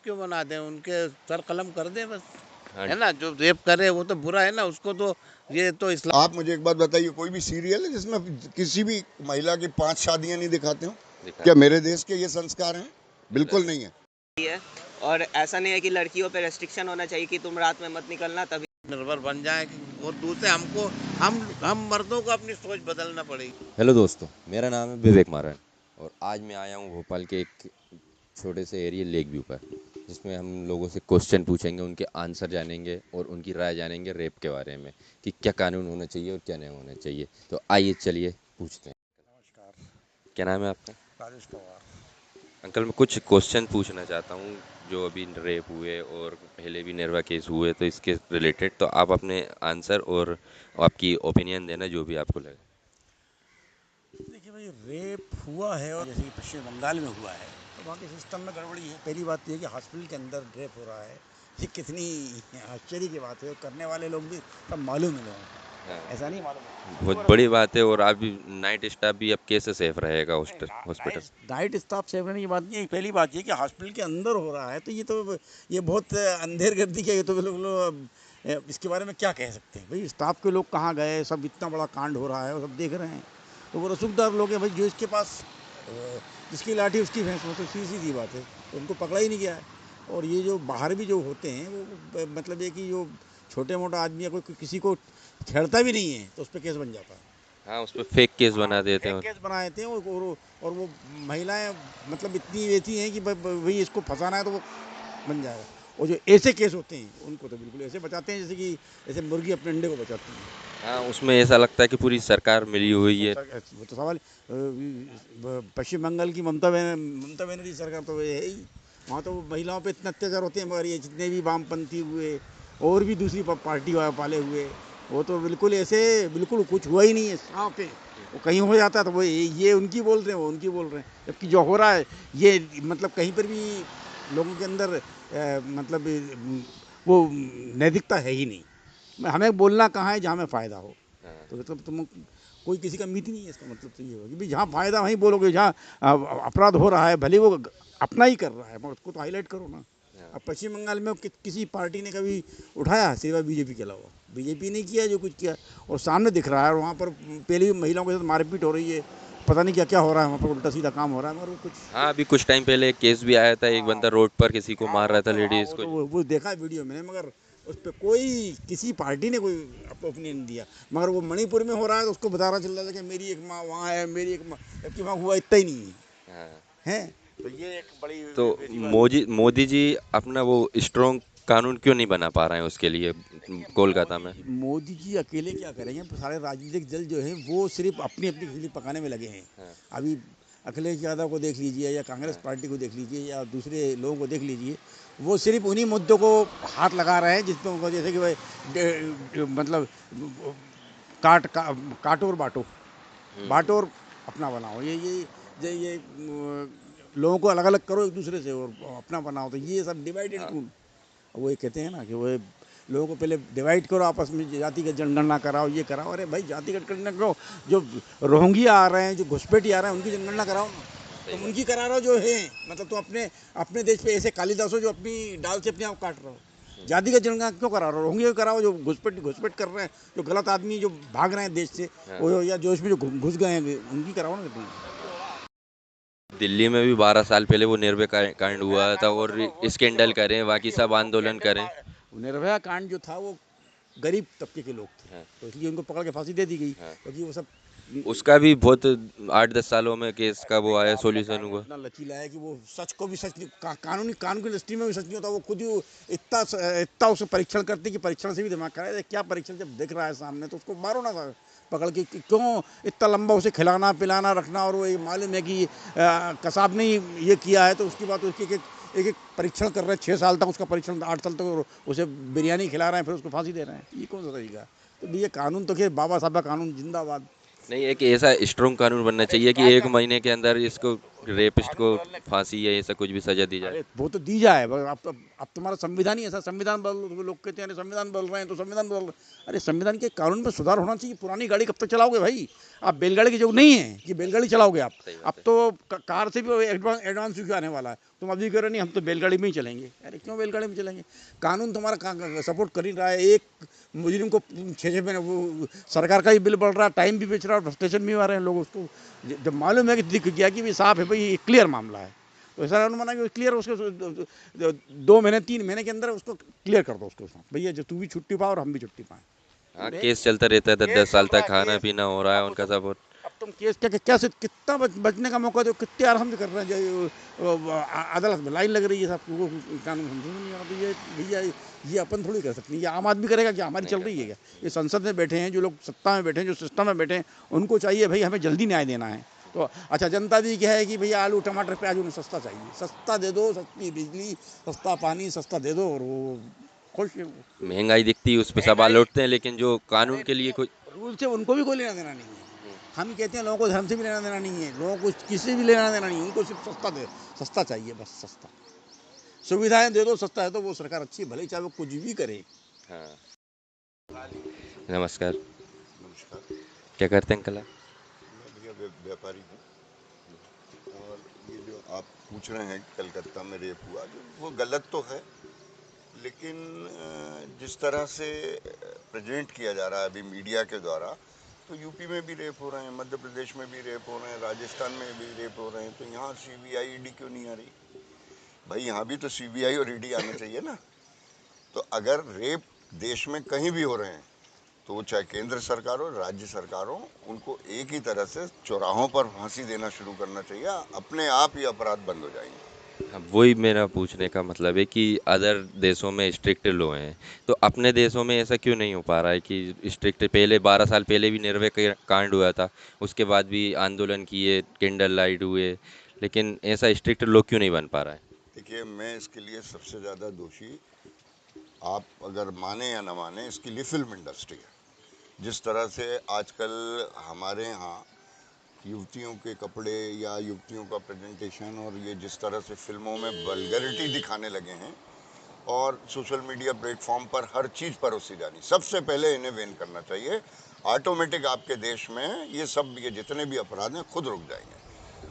क्यों बना दें, उनके सर कलम कर दें बस, हाँ है ना। जो रेप करे वो तो बुरा है ना, उसको तो ये तो इस्लाम। आप मुझे एक बात बताइए, कोई भी सीरियल है जिसमें किसी भी महिला की 5 शादियां नहीं दिखाते हो? क्या मेरे देश के ये संस्कार हैं? बिल्कुल नहीं है। है। और ऐसा नहीं है कि लड़कियों पे रेस्ट्रिक्शन होना चाहिए कि तुम रात में मत निकलना, तभी निर्भर बन जाए कि वो दूसरे हमको, हम मर्दों को अपनी सोच बदलना पड़ेगी। हेलो दोस्तों, मेरा नाम है विवेक मारन और आज मैं आया हूँ भोपाल के एक छोटे से एरिया लेक व्यू पर, जिसमें हम लोगों से क्वेश्चन पूछेंगे, उनके आंसर जानेंगे और उनकी राय जानेंगे रेप के बारे में कि क्या कानून होना चाहिए और क्या नहीं होना चाहिए। तो आइए चलिए पूछते हैं। नमस्कार। क्या नाम है आपका? राजेश पवार। अंकल, मैं कुछ क्वेश्चन पूछना चाहता हूँ जो अभी रेप हुए और पहले भी निर्भया केस हुए, तो इसके रिलेटेड तो आप अपने आंसर और आपकी ओपिनियन देना जो भी आपको लगे। देखिए भाई, रेप हुआ है और जैसे कि पश्चिम बंगाल में हुआ है तो वहाँ के सिस्टम में गड़बड़ी है। पहली बात तो ये कि हॉस्पिटल के अंदर रेप हो रहा है, ये कितनी आश्चर्य की बात है। और करने वाले लोग भी सब मालूम है लोगों हाँ, को, ऐसा नहीं मालूम है। बहुत और बड़ी बात है। और अभी नाइट स्टाफ भी अब कैसे सेफ रहेगा हॉस्पिटल? डाइट स्टाफ सेव करने की बात नहीं है। पहली बात ये कि हॉस्पिटल के अंदर हो रहा है तो ये बहुत अंधेर गर्दी का, ये तो बिल्कुल इसके बारे में क्या कह सकते हैं भाई। स्टाफ के लोग कहाँ गए, सब इतना बड़ा कांड हो रहा है और सब देख रहे हैं। तो वो रसूखदार लोग हैं भाई, जो इसके पास जिसकी लाठी उसकी भैंस, वो तो सीधी सीधी बात है। तो उनको पकड़ा ही नहीं गया है। और ये जो बाहर भी जो होते हैं वो मतलब ये कि जो छोटे मोटा आदमी या कोई किसी को छेड़ता भी नहीं है तो उस पर केस बन जाता है। हाँ, उस पर फेक केस बना देते फेक हैं। केस बनाए थे और वो महिलाएं मतलब इतनी वैसी हैं कि भाई इसको फंसाना है तो वो बन जाएगा। और जो ऐसे केस होते हैं उनको तो बिल्कुल ऐसे बचाते हैं जैसे कि ऐसे मुर्गी अपने अंडे को बचाती है। हाँ, उसमें ऐसा लगता है कि पूरी सरकार मिली हुई है। वो तो सवाल पश्चिम बंगाल की ममता बनर्जी सरकार तो है ही। वहाँ तो महिलाओं पे इतने अत्याचार होते हैं, मगर ये जितने भी वामपंथी हुए और भी दूसरी पार्टी वाले हुए, वो तो बिल्कुल ऐसे बिल्कुल कुछ हुआ ही नहीं है, साफ है। वो कहीं हो जाता है तो वो ये उनकी बोल रहे हैं, वो उनकी बोल रहे हैं, जबकि जो हो रहा है ये मतलब कहीं पर भी लोगों के अंदर मतलब वो नैतिकता है ही नहीं। हमें बोलना कहाँ है जहाँ हमें फ़ायदा हो। हाँ, तो मतलब तुम कोई किसी का मित्र नहीं है, इसका मतलब तो ये होगा कि भाई जहाँ फ़ायदा वहीं बोलोगे। जहाँ अपराध हो रहा है भले वो अपना ही कर रहा है मगर उसको तो हाईलाइट करो ना। हाँ। अब पश्चिम बंगाल में किसी पार्टी ने कभी उठाया सिवा बीजेपी के अलावा? बीजेपी ने किया जो कुछ किया, और सामने दिख रहा है। और वहाँ पर पहले भी महिलाओं के साथ मारपीट हो रही है, पता नहीं क्या क्या हो रहा है वहाँ पर, उल्टा सीधा काम हो रहा है, मगर वो कुछ। हाँ, अभी कुछ टाइम पहले एक केस भी आया था, एक हाँ बंदा रोड पर किसी को हाँ, मार वो रहा था, तो हाँ, लेडीज वो को। तो वो देखा है वीडियो में, मगर उस पर कोई किसी पार्टी ने कोई ओपिनियन दिया। मगर वो मणिपुर में हो रहा है तो उसको बता रहा चल रहा है कि मेरी एक माँ वहाँ है, मेरी एक माँ, जबकि वहाँ हुआ इतना ही नहीं हाँ, है। तो ये एक बड़ी तो वैसी बात है। मोदी जी अपना वो स्ट्रॉन्ग कानून क्यों नहीं बना पा रहे हैं उसके लिए देखिए कोलकाता में? मोदी जी अकेले क्या करेंगे? सारे राजनीतिक दल जो हैं वो सिर्फ अपनी अपनी खिचड़ी पकाने में लगे हैं। हाँ, अभी अखिलेश यादव को देख लीजिए, या कांग्रेस हाँ, पार्टी को देख लीजिए, या दूसरे लोगों को देख लीजिए, वो सिर्फ उन्हीं मुद्दों को हाथ लगा रहे हैं जिसमें उनको, जैसे कि भाई मतलब काटो और बांटो, हम्म, बांटो और अपना बनाओ। लोगों को अलग अलग करो एक दूसरे से और अपना बनाओ, तो ये सब डिवाइड एंड हाँ, रूल। वो ये कहते हैं ना कि वो लोगों को पहले डिवाइड करो, आपस में जातिगत जनगणना कराओ, ये कराओ। अरे भाई जातिगत जनगणना करो, जो रोहिंग्या आ रहे हैं, जो घुसपैठी आ रहे हैं, उनकी जनगणना कराओ ना। सही तुम बात। उनकी करा रहे हो जो है, मतलब तुम अपने अपने देश पे ऐसे कालिदास हो जो अपनी डाल से अपने आप काट रहे हो। जातिगत जनगणना क्यों करा रहे हो? रोहिंग्या कराओ जो घुसपैठ कर रहे हैं, जो गलत आदमी जो भाग रहे हैं देश से, हाँ, वो या जो इसमें जो घुस गए हैं उनकी कराओ ना तुम। दिल्ली में भी 12 साल पहले वो निर्भया कांड हुआ था और स्कैंडल करें, बाकी देखिए सब वो आंदोलन स्कैंडल करें। निर्भया कांड जो था वो गरीब तबके के लोग थे, हाँ, तो इसलिए उनको पकड़ के फांसी दे दी गई, हाँ, क्योंकि वो सब उसका भी बहुत 8-10 सालों में केस का वो देखिए आया, आपका सॉल्यूशन कानून हुआ। इतना लचीला है कि वो सच को भी सच नहीं, कानून की दृष्टि में भी सच नहीं होता। वो खुद ही इतना उसको परीक्षण करते कि परीक्षण से भी दिमाग खराब है। क्या परीक्षण? जब दिख रहा है सामने तो उसको मारो ना था पकड़ के। क्यों इतना लंबा उसे खिलाना पिलाना रखना? और वो ये मालूम है कि कसाब ने ये किया है, तो उसकी बात उसकी एक परीक्षण कर रहे हैं 6 साल तक, उसका परीक्षण 8 साल तक उसे बिरयानी खिला रहे हैं, फिर उसको फांसी दे रहे हैं। ये कौन सा तरीका है? तो ये कानून तो खैर बाबा साहब का कानून जिंदाबाद। नहीं, एक ऐसा स्ट्रॉन्ग कानून बनना अरे चाहिए कि क्या एक क्या महीने के अंदर इसको रेपिस्ट को फांसी या ऐसा कुछ भी सजा दी जाए? अरे वो तो दी जाए, बस अब तुम्हारा संविधान ही ऐसा, संविधान बदल लो। तो लोग कहते हैं अरे संविधान बदल रहे हैं, तो संविधान बदल, अरे संविधान के कानून में सुधार होना चाहिए। पुरानी गाड़ी कब तक चलाओगे भाई? आप बैलगाड़ी के जो नहीं है कि बैलगाड़ी चलाओगे आप। सही बात अब है। तो कार से भी एडवांस युग आने वाला है। तुम अभी कह रहे नहीं हम तो बैलगाड़ी में ही चलेंगे। अरे क्यों बैलगाड़ी में चलेंगे? कानून तुम्हारा सपोर्ट कर ही रहा है। एक मुजरिम को 6-6 महीने, वो सरकार का भी बिल बढ़ रहा है, टाइम भी बेच रहा है, फ्रस्ट्रेशन भी आ रहे हैं लोग। उसको जब मालूम है कि दिख गया कि भाई साफ है, भाई क्लियर मामला है, तो ऐसा अनुमान है कि क्लियर उसको 2 महीने 3 महीने के अंदर उसको क्लियर कर दो उसको भैया, जो तू भी छुट्टी पाओ और हम भी छुट्टी पाएं। हाँ, केस चलता रहता है, 10-10 साल तक खाना पीना हो रहा है अब उनका तुम सब। और अब तुम केस क्या कितना बचने का मौका दो, कितने आराम से कर रहे हैं। अदालत में लाइन लग रही है, सब को कानून समझ में नहीं आ रहा। तो ये भैया ये अपन थोड़ी कर सकते हैं। ये आम आदमी करेगा क्या? हमारी नहीं चल कर रही है क्या? ये संसद में बैठे हैं जो लोग, सत्ता में बैठे हैं, जो सिस्टम में बैठे हैं, उनको चाहिए भाई हमें जल्दी न्याय देना है। तो अच्छा, जनता भी क्या है कि भैया आलू टमाटर प्याज उन्हें सस्ता चाहिए, सस्ता दे दो, सस्ती बिजली, सस्ता पानी, सस्ता दे दो, और वो खुश है। महंगाई दिखती है, उस पर सवाल उठते हैं, लेकिन जो कानून के लिए कोई रूल से उनको भी कोई लेना देना नहीं है। हम कहते हैं लोगों को धर्म से भी लेना देना नहीं है, लोगों को किसी से भी लेना देना नहीं है, उनको सिर्फ सस्ता चाहिए, बस सस्ता। सुविधाएं दे दो, सस्ता है तो वो सरकार अच्छी है, भले ही चाहे वो कुछ भी करे। हाँ। नमस्कार, नमस्कार। क्या करते हैं अंकल आप? मैं भैया व्यापारी हूँ। और ये जो आप पूछ रहे हैं कि कलकत्ता में रेप हुआ, जो वो गलत तो है, लेकिन जिस तरह से प्रेजेंट किया जा रहा है अभी मीडिया के द्वारा, तो यूपी में भी रेप हो रहे हैं, मध्य प्रदेश में भी रेप हो रहे हैं, राजस्थान में भी रेप हो रहे हैं। तो यहाँ सीबीआई ईडी क्यों नहीं आ रही भाई? यहाँ भी तो सीबीआई और ईडी आना चाहिए ना। तो अगर रेप देश में कहीं भी हो रहे हैं, तो वो चाहे केंद्र सरकार हो, राज्य सरकार हो, उनको एक ही तरह से चौराहों पर फांसी देना शुरू करना चाहिए। अपने आप ये अपराध बंद हो जाएंगे। हाँ, वही मेरा पूछने का मतलब है कि अदर देशों में स्ट्रिक्ट लॉ हैं, तो अपने देशों में ऐसा क्यों नहीं हो पा रहा है कि स्ट्रिक्ट? पहले 12 साल पहले भी निर्भया कांड हुआ था, उसके बाद भी आंदोलन किए, कैंडल लाइट हुए, लेकिन ऐसा स्ट्रिक्ट लॉ क्यों नहीं बन पा रहा है? देखिए, मैं इसके लिए सबसे ज़्यादा दोषी, आप अगर माने या ना माने, इसके लिए फिल्म इंडस्ट्री है। जिस तरह से आजकल हमारे यहाँ युवतियों के कपड़े या युवतियों का प्रेजेंटेशन, और ये जिस तरह से फिल्मों में वल्गैरिटी दिखाने लगे हैं, और सोशल मीडिया प्लेटफॉर्म पर हर चीज़ परोसी जानी, सबसे पहले इन्हें बैन करना चाहिए। ऑटोमेटिक आपके देश में ये जितने भी अपराध हैं खुद रुक जाएंगे।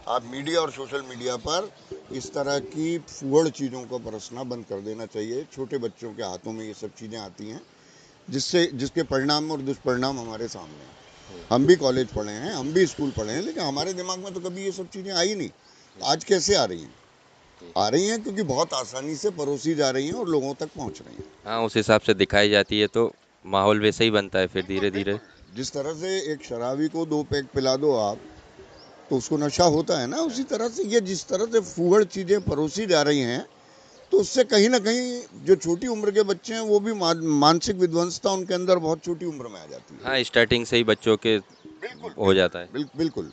आप मीडिया और सोशल मीडिया पर इस तरह की फूहड़ चीज़ों को परोसना बंद कर देना चाहिए। छोटे बच्चों के हाथों में ये सब चीज़ें आती हैं, जिसके परिणाम और दुष्परिणाम हमारे सामने हैं। हम भी कॉलेज पढ़े हैं, हम भी स्कूल पढ़े हैं, लेकिन हमारे दिमाग में तो कभी ये सब चीज़ें आई नहीं। आज कैसे आ रही हैं? आ रही हैं क्योंकि बहुत आसानी से परोसी जा रही हैं और लोगों तक पहुंच रही हैं। हाँ, उस हिसाब से दिखाई जाती है तो माहौल वैसे ही बनता है फिर धीरे धीरे। जिस तरह से एक शराबी को 2 पैक पिला दो आप, तो उसको नशा होता है ना, उसी तरह से ये जिस तरह से फूहड़ चीज़ें परोसी जा रही हैं, तो उससे कहीं ना कहीं जो छोटी उम्र के बच्चे हैं, वो भी मानसिक विध्वंसता उनके अंदर बहुत छोटी उम्र में आ जाती है। हाँ, स्टार्टिंग से ही बच्चों के हो जाता है। बिल्कुल।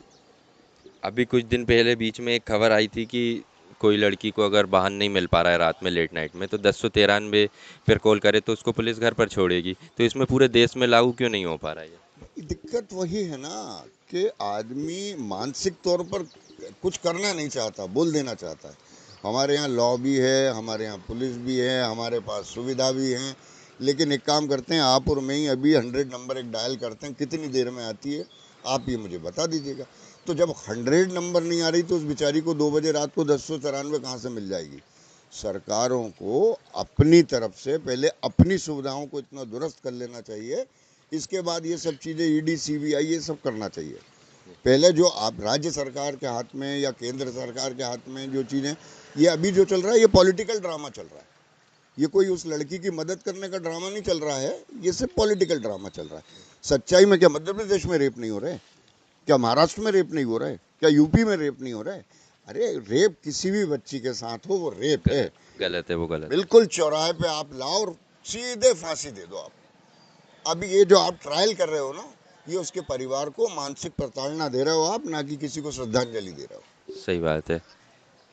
अभी कुछ दिन पहले बीच में एक खबर आई थी कि कोई लड़की को अगर वाहन नहीं मिल पा रहा है रात में लेट नाइट में, तो 1093 पर कॉल करे तो उसको पुलिस घर पर छोड़ेगी। तो इसमें पूरे देश में लागू क्यों नहीं हो पा रहा है ये? दिक्कत वही है ना कि आदमी मानसिक तौर पर कुछ करना नहीं चाहता, बोल देना चाहता है। हमारे यहाँ लॉ भी है, हमारे यहाँ पुलिस भी है, हमारे पास सुविधा भी है, लेकिन एक काम करते हैं, आप और मैं ही अभी 100 नंबर एक डायल करते हैं, कितनी देर में आती है आप ये मुझे बता दीजिएगा। तो जब 100 नंबर नहीं आ रही, तो उस बेचारी को 2 बजे रात को 1094 कहाँ से मिल जाएगी? सरकारों को अपनी तरफ से पहले अपनी सुविधाओं को इतना दुरुस्त कर लेना चाहिए, इसके बाद ये सब चीज़ें ईडी सीबीआई ये सब करना चाहिए। पहले जो आप राज्य सरकार के हाथ में या केंद्र सरकार के हाथ में जो चीज़ें, ये अभी जो चल रहा है, ये पॉलिटिकल ड्रामा चल रहा है। ये कोई उस लड़की की मदद करने का ड्रामा नहीं चल रहा है, ये सिर्फ पॉलिटिकल ड्रामा चल रहा है। सच्चाई में क्या मध्य प्रदेश में रेप नहीं हो रहे हैं? क्या महाराष्ट्र में रेप नहीं हो रहा है? क्या यूपी में रेप नहीं हो रहा है? अरे रेप किसी भी बच्ची के साथ हो, वो रेप है। गलत है, वो गलत है। बिल्कुल चौराहे पे आप लाओ और सीधे फांसी दे दो आप। अभी ये जो आप ट्रायल कर रहे हो ना, ये उसके परिवार को मानसिक प्रताड़ना दे रहे हो आप, ना कि किसी को श्रद्धांजलि दे रहे हो। सही बात है।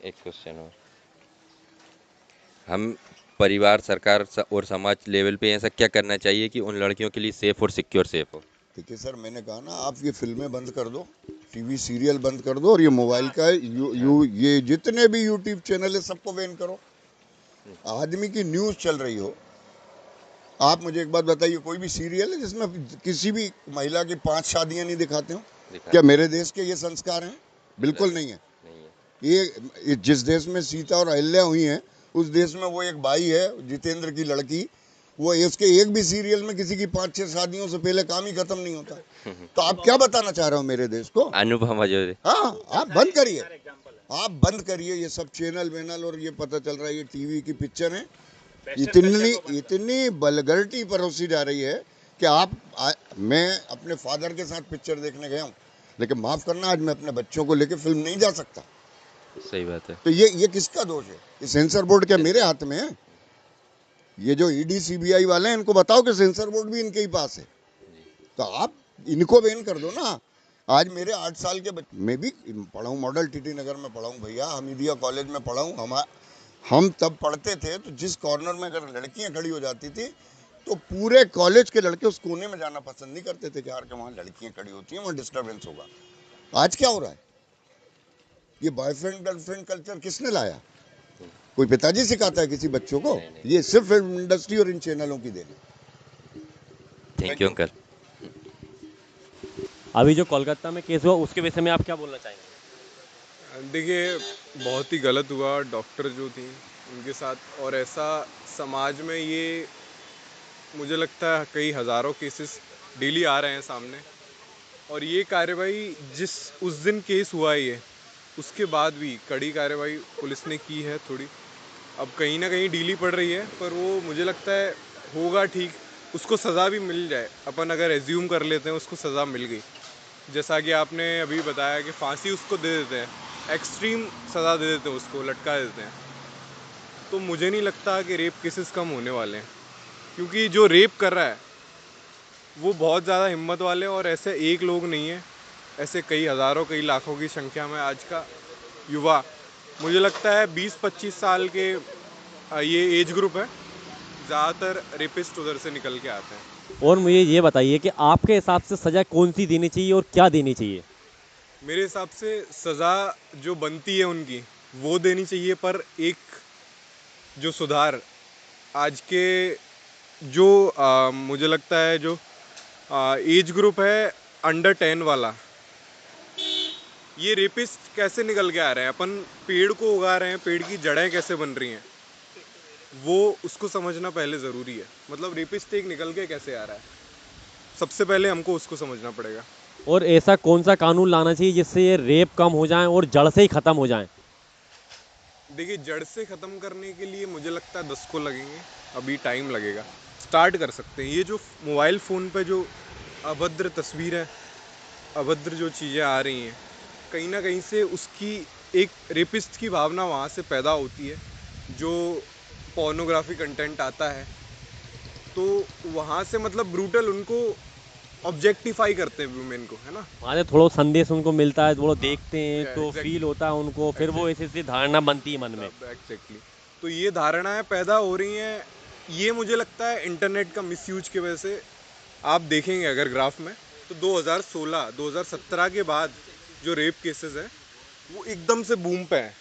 एक क्वेश्चन और, हम परिवार, सरकार और समाज लेवल पे ऐसा क्या करना चाहिए कि उन लड़कियों के लिए सेफ और सिक्योर सेफ हो? ठीक है सर, मैंने कहा ना, आप ये फिल्में बंद कर दो, टीवी सीरियल बंद कर दो और ये मोबाइल का ये जितने भी यूट्यूब चैनल है सबको बैन करो। आदमी की न्यूज़ चल रही हो, आप मुझे एक बात बताइए, कोई भी सीरियल है जिसमें किसी भी महिला की 5 शादियां नहीं दिखाते हो? क्या मेरे देश के ये संस्कार हैं? बिल्कुल नहीं है। ये जिस देश में सीता और अहिल्या हुई हैं, उस देश में वो एक बाई है जितेंद्र की लड़की, वो उसके एक भी सीरियल में किसी की 5-6 शादियों से पहले काम ही खत्म नहीं होता। तो आप क्या बताना चाह रहे हो मेरे देश को? अनुपमा जो हाँ, आप बंद करिए, आप बंद करिए ये सब चैनल वेनल, और ये पता चल रहा है ये टीवी की पिक्चर है। इतनी बलगर्टी परोसी जा रही है कि मैं अपने फादर के साथ पिक्चर देखने गया हूँ, लेकिन माफ करना आज मैं अपने बच्चों को लेकर फिल्म नहीं जा सकता। सही बात है। तो ये किसका दोष है? ये सेंसर बोर्ड क्या मेरे हाथ में है? ये जो ईडी सीबीआई वाले हैं इनको बताओ कि सेंसर बोर्ड भी इनके ही पास है, तो आप इनको बैन कर दो ना। आज मेरे 8 साल के बच्चे, मैं भी पढ़ा हूँ, मॉडल टीटी नगर में पढ़ा हूँ भैया, हमीदिया कॉलेज में पढ़ा हूँ। हम तब पढ़ते थे तो जिस कॉर्नर में अगर लड़कियां खड़ी हो जाती थी तो पूरे कॉलेज के लड़के उस कोने में जाना पसंद नहीं करते थे कि यार के वहाँ लड़कियां खड़ी होती हैं, वहाँ डिस्टर्बेंस होगा। आज क्या हो रहा है? ये बॉयफ्रेंड गर्लफ्रेंड कल्चर किसने लाया? कोई पिताजी सिखाता है किसी बच्चों को? ये सिर्फ फिल्म इंडस्ट्री और इन चैनलों की देन है। Thank you uncle. अभी जो कोलकाता में केस हुआ उसके विषय में आप क्या बोलना चाहेंगे? देखिए, बहुत ही गलत हुआ डॉक्टर जो थी उनके साथ, और ऐसा समाज में ये मुझे लगता है कई हज़ारों केसेस डेली आ रहे हैं सामने। और ये कार्रवाई जिस उस दिन केस हुआ ये, उसके बाद भी कड़ी कार्रवाई पुलिस ने की है थोड़ी। अब कहीं ना कहीं ढीली पड़ रही है, पर वो मुझे लगता है होगा ठीक, उसको सज़ा भी मिल जाए। अपन अगर एज्यूम कर लेते हैं उसको सज़ा मिल गई, जैसा कि आपने अभी बताया कि फांसी उसको दे देते हैं, एक्सट्रीम सज़ा दे देते हैं, उसको लटका देते हैं, तो मुझे नहीं लगता कि रेप केसेस कम होने वाले हैं। क्योंकि जो रेप कर रहा है वो बहुत ज़्यादा हिम्मत वाले, और ऐसे एक लोग नहीं है, ऐसे कई हज़ारों कई लाखों की संख्या में आज का युवा, मुझे लगता है 20-25 साल के ये एज ग्रुप है, ज़्यादातर रेपिस्ट उधर से निकल के आते हैं। और मुझे ये बताइए कि आपके हिसाब से सज़ा कौन सी देनी चाहिए और क्या देनी चाहिए? मेरे हिसाब से सज़ा जो बनती है उनकी वो देनी चाहिए, पर एक जो सुधार आज के जो मुझे लगता है जो एज ग्रुप है अंडर 10 वाला, ये रेपिस्ट कैसे निकल के आ रहे हैं, अपन पेड़ को उगा रहे हैं, पेड़ की जड़ें कैसे बन रही हैं, वो उसको समझना पहले ज़रूरी है। मतलब रेपिस्ट एक निकल के कैसे आ रहा है, सबसे पहले हमको उसको समझना पड़ेगा। और ऐसा कौन सा कानून लाना चाहिए जिससे ये रेप कम हो जाए और जड़ से ही ख़त्म हो जाए? देखिए, जड़ से ख़त्म करने के लिए मुझे लगता है 10 को लगेंगे, अभी टाइम लगेगा। स्टार्ट कर सकते हैं। ये जो मोबाइल फ़ोन पे जो अभद्र तस्वीरें, अभद्र जो चीज़ें आ रही हैं, कहीं ना कहीं से उसकी एक रेपिस्ट की भावना वहाँ से पैदा होती है। जो पोर्नोग्राफी कंटेंट आता है तो वहाँ से मतलब ब्रूटल उनको ऑब्जेक्टिफाई करते हैं वुमेन को, है ना। वहाँ से थोड़ा संदेश उनको मिलता है, थोड़ा देखते हैं तो exactly. फील होता है उनको, फिर वो ऐसी धारणा बनती है मन में। एग्जैक्टली। तो ये धारणाएं पैदा हो रही हैं, ये मुझे लगता है इंटरनेट का मिसयूज की वजह से। आप देखेंगे अगर ग्राफ में तो 2016-2017 के बाद जो रेप केसेस हैं वो एकदम से बूम पे है,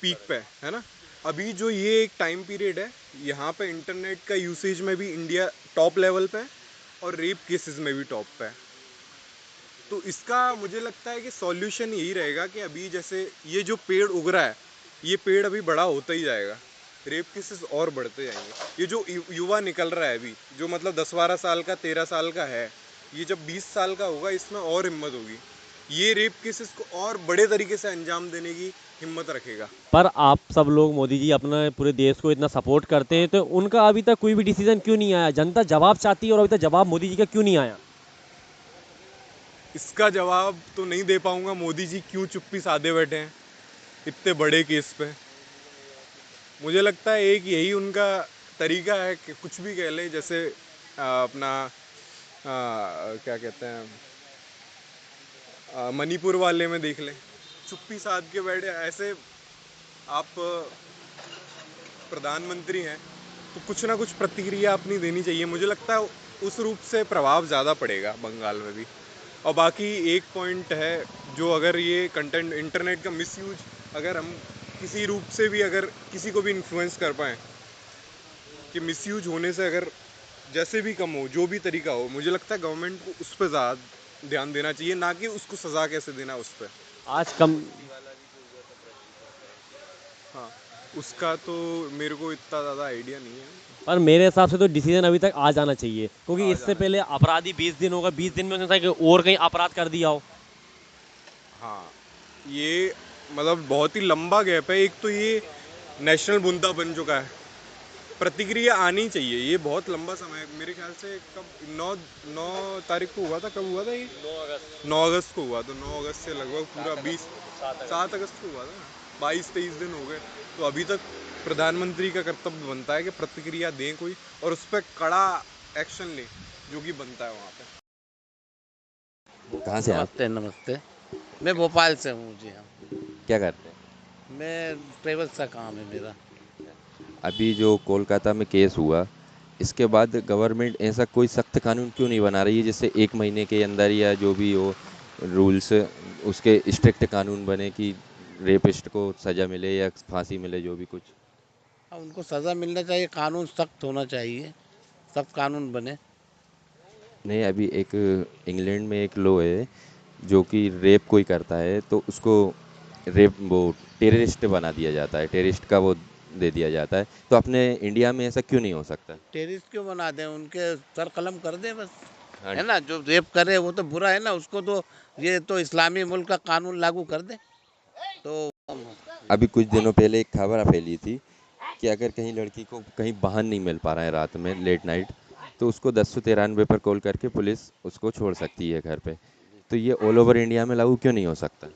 पीक पे है ना। अभी जो ये एक टाइम पीरियड है, यहाँ पे इंटरनेट का यूसेज में भी इंडिया टॉप लेवल पे है और रेप केसेस में भी टॉप पे है। तो इसका मुझे लगता है कि सॉल्यूशन यही रहेगा कि अभी जैसे ये जो पेड़ उग रहा है, ये पेड़ अभी बड़ा होता ही जाएगा, रेप केसेस और बढ़ते जाएंगे। ये जो युवा निकल रहा है अभी, जो मतलब 10-12 साल का 13 साल का है, ये जब 20 साल का होगा इसमें और हिम्मत होगी, ये रेप केसेस को और बड़े तरीके से अंजाम देने की हिम्मत रखेगा। पर आप सब लोग मोदी जी अपने पूरे देश को इतना सपोर्ट करते हैं, तो उनका अभी तक कोई भी डिसीजन क्यों नहीं आया? जनता जवाब चाहती है और अभी तक जवाब मोदी जी का क्यों नहीं आया? इसका जवाब तो नहीं दे पाऊंगा। मोदी जी क्यों चुप्पी साधे बैठे हैं इतने बड़े केस पे? मुझे लगता है एक यही उनका तरीका है कि कुछ भी कह ले, जैसे अपना क्या कहते हैं, मणिपुर वाले में देख लें, चुप्पी साध के बैठे। ऐसे आप प्रधानमंत्री हैं तो कुछ ना कुछ प्रतिक्रिया अपनी देनी चाहिए। मुझे लगता है उस रूप से प्रभाव ज़्यादा पड़ेगा बंगाल में भी। और बाकी एक पॉइंट है, जो अगर ये कंटेंट इंटरनेट का मिसयूज अगर हम किसी रूप से भी अगर किसी को भी इन्फ्लुएंस कर पाएँ कि मिसयूज होने से अगर जैसे भी कम हो, जो भी तरीका हो, मुझे लगता है गवर्नमेंट को उस पर ज़्यादा ध्यान देना चाहिए, ना कि उसको सज़ा कैसे देना है उस पर। आज कम हाँ, उसका तो मेरे को इतना ज़्यादा आइडिया नहीं है। पर मेरे हिसाब से तो डिसीजन अभी तक आ जाना चाहिए, क्योंकि आ इससे जाना पहले अपराधी 20 दिन होगा, 20 दिन में उसने कि और कहीं अपराध कर दिया हो। हाँ, ये मतलब बहुत ही लंबा गैप है। एक तो ये नेशनल मुद्दा बन चुका है, प्रतिक्रिया आनी चाहिए। ये बहुत लंबा समय है, मेरे ख्याल से कब 9 तारीख को हुआ था, कब हुआ था ये? 9 अगस्त को हुआ। तो 9 अगस्त से लगभग पूरा 7 अगस्त को हुआ था ना, 22-23 दिन हो गए। तो अभी तक प्रधानमंत्री का कर्तव्य बनता है कि प्रतिक्रिया दें कोई, और उस पर कड़ा एक्शन लें, जो कि बनता है वहाँ पे। कहाँ से आप? नमस्ते नमस्ते। मैं भोपाल से हूँ जी। हाँ, क्या करते हैं? मैं ट्रेवल्स का काम है मेरा। अभी जो कोलकाता में केस हुआ, इसके बाद गवर्नमेंट ऐसा कोई सख्त कानून क्यों नहीं बना रही है जिससे 1 महीने के अंदर या जो भी हो रूल्स, उसके स्ट्रिक्ट कानून बने कि रेपिस्ट को सज़ा मिले या फांसी मिले, जो भी कुछ। हाँ, उनको सज़ा मिलना चाहिए, कानून सख्त होना चाहिए, सख्त कानून बने। नहीं, अभी एक इंग्लैंड में एक लॉ है जो कि रेप कोई करता है तो उसको रेप वो टेररिस्ट बना दिया जाता है, टेररिस्ट का वो दे दिया जाता है। तो अपने इंडिया में ऐसा क्यों नहीं हो सकता? टेररिस्ट क्यों बना दें, उनके सर कलम कर दें बस। हाँ, है ना, जो रेप करे वो तो बुरा है ना, उसको तो ये तो इस्लामी मुल्क का कानून लागू कर दें तो। अभी कुछ दिनों पहले एक खबर फैली थी कि अगर कहीं लड़की को कहीं वाहन नहीं मिल पा रहा है रात में लेट नाइट, तो उसको 1093 पर कॉल करके पुलिस उसको छोड़ सकती है घर पे। तो ये ऑल ओवर इंडिया में लागू क्यों नहीं हो सकता?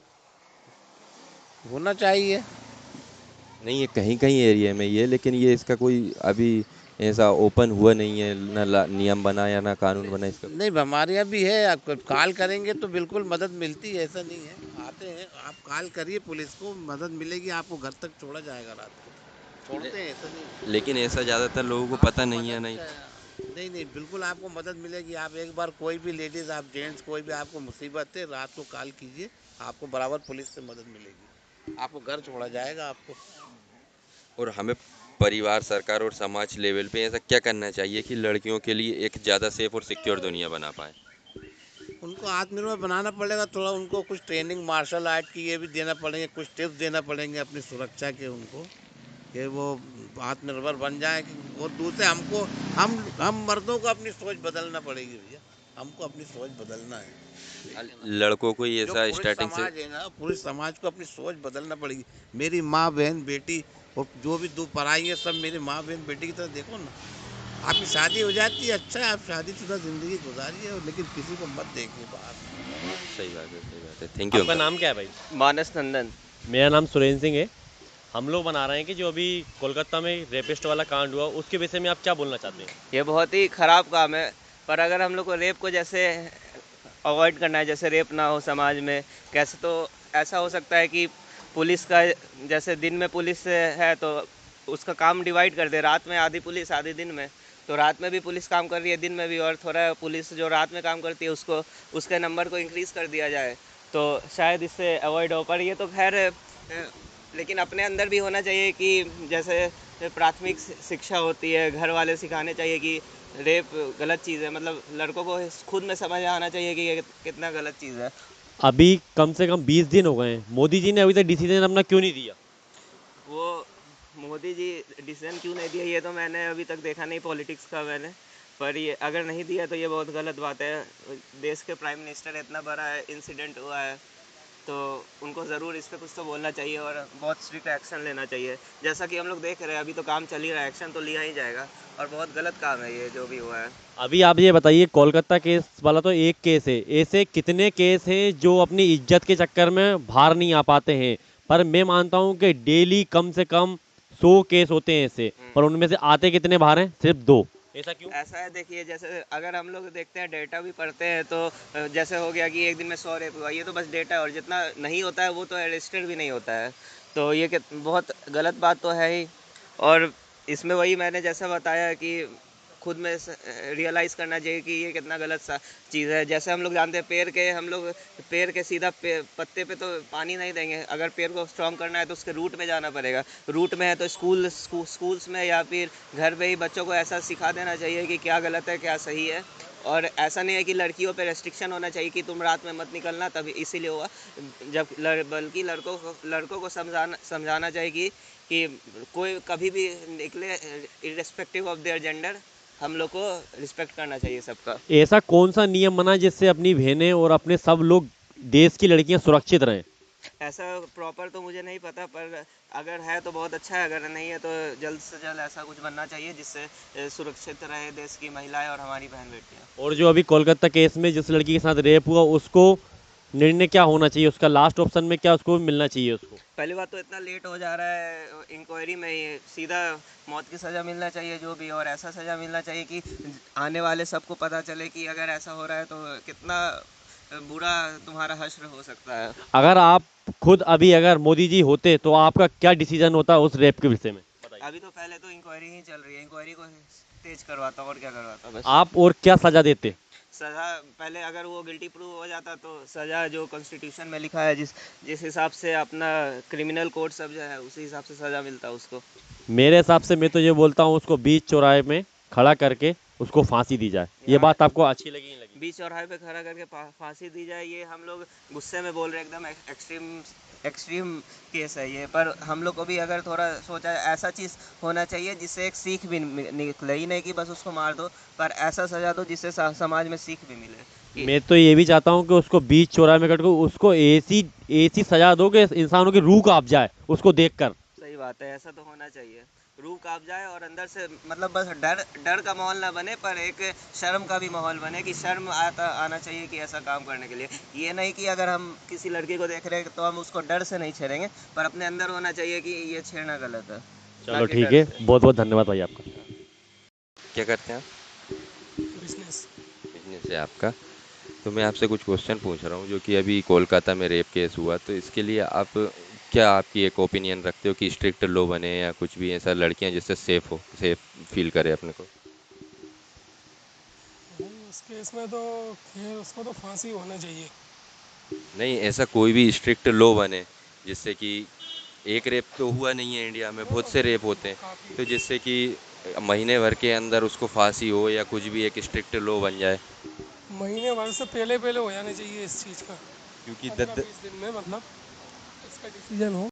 होना चाहिए। नहीं, ये कहीं कहीं एरिया में ये, लेकिन ये इसका कोई अभी ऐसा ओपन हुआ नहीं है, ना नियम बना या ना कानून बना इसका। नहीं, हमारे यहाँ भी है, आप कॉल करेंगे तो बिल्कुल मदद मिलती है, ऐसा नहीं है। आते हैं, आप कॉल करिए पुलिस को, मदद मिलेगी, आपको घर तक छोड़ा जाएगा रात को। छोड़ते हैं, ऐसा नहीं है। लेकिन ऐसा ज़्यादातर लोगों को पता आपको नहीं है। मदद नहीं, नहीं नहीं, बिल्कुल आपको मदद मिलेगी। आप एक बार कोई भी लेडीज़, आप जेंट्स, कोई भी आपको मुसीबत है, रात को कॉल कीजिए, आपको बराबर पुलिस से मदद मिलेगी, आपको घर छोड़ा जाएगा आपको। और हमें परिवार, सरकार और समाज लेवल पे ऐसा क्या करना चाहिए कि लड़कियों के लिए एक ज़्यादा सेफ और सिक्योर दुनिया बना पाए? उनको आत्मनिर्भर बनाना पड़ेगा थोड़ा, उनको कुछ ट्रेनिंग मार्शल आर्ट की ये भी देना पड़ेंगे, कुछ टिप्स देना पड़ेंगे अपनी सुरक्षा के उनको, कि वो आत्मनिर्भर बन जाए। और दूसरे हमको, हम मर्दों को अपनी सोच बदलना पड़ेगी भैया, हमको अपनी सोच बदलना है। लड़कों को ही जो ऐसा पुरुष स्टार्टिंग से। समाज है ना, पुरुष समाज को अपनी सोच बदलना पड़ेगी। मेरी माँ बहन बेटी और जो भी दो पराई है, सब मेरी माँ बहन बेटी की तरह देखो ना। आपकी शादी हो जाती है, अच्छा है, आप शादीशुदा ज़िंदगी गुजारिए, लेकिन किसी को मत देखिए बाहर। सही बात है, सही बात है। थैंक यू आपका अंकल। नाम क्या है भाई? मानस नंदन। मेरा नाम सुरेंद्र सिंह है। हम लोग बना रहे हैं कि जो अभी कोलकाता में रेपिस्ट वाला कांड हुआ, उसके विषय में आप क्या बोलना चाहते हैं? ये बहुत ही ख़राब काम है, पर अगर हम लोग को रेप को जैसे अवॉइड करना है, जैसे रेप ना हो समाज में, कैसे तो ऐसा हो सकता है कि पुलिस का, जैसे दिन में पुलिस है तो उसका काम डिवाइड कर दे, रात में आधी पुलिस आधी दिन में। तो रात में भी पुलिस काम कर रही है, दिन में भी, और थोड़ा पुलिस जो रात में काम करती है उसको, उसके नंबर को इंक्रीज़ कर दिया जाए, तो शायद इससे अवॉइड हो। पर ये तो खैर लेकिन अपने अंदर भी होना चाहिए कि जैसे प्राथमिक शिक्षा होती है, घर वाले सिखाने चाहिए कि रेप गलत चीज़ है, मतलब लड़कों को खुद में समझ आना चाहिए कि ये कितना गलत चीज़ है। अभी कम से कम 20 दिन हो गए हैं, मोदी जी ने अभी तक डिसीजन अपना क्यों नहीं दिया? वो मोदी जी डिसीजन क्यों नहीं दिया, ये तो मैंने अभी तक देखा नहीं पॉलिटिक्स का मैंने, पर ये अगर नहीं दिया तो ये बहुत गलत बात है। देश के प्राइम मिनिस्टर, इतना बड़ा इंसिडेंट हुआ है, तो उनको ज़रूर इस पर कुछ तो बोलना चाहिए और बहुत स्ट्रिक्ट एक्शन लेना चाहिए। जैसा कि हम लोग देख रहे हैं, अभी तो काम चल ही रहा है, एक्शन तो लिया ही जाएगा, और बहुत गलत काम है ये जो भी हुआ है। अभी आप ये बताइए, कोलकाता केस वाला तो एक केस है, ऐसे कितने केस हैं जो अपनी इज्जत के चक्कर में बाहर नहीं आ पाते हैं? पर मैं मानता हूँ कि डेली कम से कम 100 केस होते हैं ऐसे, पर उनमें से आते कितने बाहर हैं? सिर्फ 2। ऐसा क्यों? ऐसा है, देखिए, जैसे अगर हम लोग देखते हैं, डेटा भी पढ़ते हैं, तो जैसे हो गया कि एक दिन में 100 रेप हुआ, ये तो बस डेटा है, और जितना नहीं होता है वो तो अरेस्टेड भी नहीं होता है। तो ये बहुत गलत बात तो है ही। और इसमें वही मैंने जैसा बताया कि खुद में रियलाइज़ करना चाहिए कि ये कितना गलत सा चीज़ है। जैसे हम लोग जानते हैं हम लोग पेड़ के सीधा पत्ते पे तो पानी नहीं देंगे। अगर पेड़ को स्ट्रॉन्ग करना है तो उसके रूट में जाना पड़ेगा। रूट में है तो स्कूल्स में या फिर घर पे ही बच्चों को ऐसा सिखा देना चाहिए कि क्या गलत है क्या सही है। और ऐसा नहीं है कि लड़कियों पे रेस्ट्रिक्शन होना चाहिए कि तुम रात में मत निकलना, तभी इसीलिए हुआ। बल्कि लड़कों को समझाना चाहिए कि कोई कभी भी निकले, इर्रेस्पेक्टिव ऑफ देयर जेंडर, हम लोग को रिस्पेक्ट करना चाहिए सबका। ऐसा कौन सा नियम बना जिससे अपनी बहनें और अपने सब लोग देश की लड़कियां सुरक्षित रहें? ऐसा प्रॉपर तो मुझे नहीं पता, पर अगर है तो बहुत अच्छा है, अगर नहीं है तो जल्द से जल्द ऐसा कुछ बनना चाहिए जिससे सुरक्षित रहे देश की महिलाएं और हमारी बहन बेटियां। और जो अभी कोलकाता केस में जिस लड़की के साथ रेप हुआ उसको निर्णय क्या होना चाहिए, उसका लास्ट ऑप्शन में क्या उसको मिलना चाहिए उसको? पहली बात तो इतना लेट हो जा रहा है इंक्वायरी में, ये सीधा मौत की सज़ा मिलना चाहिए जो भी, और ऐसा सज़ा मिलना चाहिए कि आने वाले सबको पता चले कि अगर ऐसा हो रहा है तो कितना बुरा तुम्हारा हश्र हो सकता है। अगर आप खुद अभी अगर मोदी जी होते तो आपका क्या डिसीजन होता उस रेप के विषय में? अभी तो पहले तो इंक्वायरी ही चल रही है, इंक्वायरी को तेज करवाता और क्या करवाता बस। आप और क्या सजा देते? सज़ा पहले अगर वो गिल्टी प्रूव हो जाता तो सज़ा जो कॉन्स्टिट्यूशन में लिखा है, जिस हिसाब से अपना क्रिमिनल कोड सब जो है उसी हिसाब से सज़ा मिलता उसको। मेरे हिसाब से मैं तो ये बोलता हूँ उसको बीच चौराहे में खड़ा करके उसको फांसी दी जाए। ये बात आपको अच्छी लगी नहीं लगी? बीच चौराहे पे खड़ा करके फांसी दी जाए, ये हम लोग गुस्से में बोल रहे हैं, एकदम एक्सट्रीम केस है ये, पर हम लोग को भी अगर थोड़ा सोचा, ऐसा चीज़ होना चाहिए जिससे एक सीख भी निकले, ही नहीं कि बस उसको मार दो, पर ऐसा सजा दो जिससे समाज में सीख भी मिले। मैं तो ये भी चाहता हूँ कि उसको बीच चौराहे में कट कर उसको ऐसी सजा दो कि इंसानों की रूह कांप जाए उसको देखकर। सही बात है, ऐसा तो होना चाहिए, रूह कांप जाए और अंदर से मतलब बस डर का माहौल ना बने, पर एक शर्म का भी माहौल बने कि शर्म आना चाहिए कि ऐसा काम करने के लिए। ये नहीं कि अगर हम किसी लड़की को देख रहे हैं तो हम उसको डर से नहीं छेड़ेंगे, पर अपने अंदर होना चाहिए कि ये छेड़ना गलत है। चलो ठीक है, बहुत बहुत धन्यवाद भाई आपका। क्या करते हैं आप? बिजनेस। बिजनेस है आपका। तो मैं आपसे कुछ क्वेश्चन पूछ रहा हूँ जो कि अभी कोलकाता में रेप केस हुआ, तो इसके लिए आप क्या आपकी एक ओपिनियन रखते हो कि स्ट्रिक्ट लॉ बने या कुछ भी ऐसा, लड़कियां जिससे सेफ फील करे अपने को? उस केस में तो खैर उसको तो फांसी होना चाहिए। नहीं, ऐसा कोई भी स्ट्रिक्ट लॉ बने जिससे कि एक रेप तो हुआ नहीं है इंडिया में, बहुत से रेप होते हैं, तो जिससे कि महीने भर के अंदर उसको फांसी हो या कुछ भी एक स्ट्रिक्ट लॉ बन जाए। महीने भर से पहले पहले हो जाना चाहिए इस चीज़ का, क्योंकि 15-20 दिन में, मतलब इसका डिसीजन हो।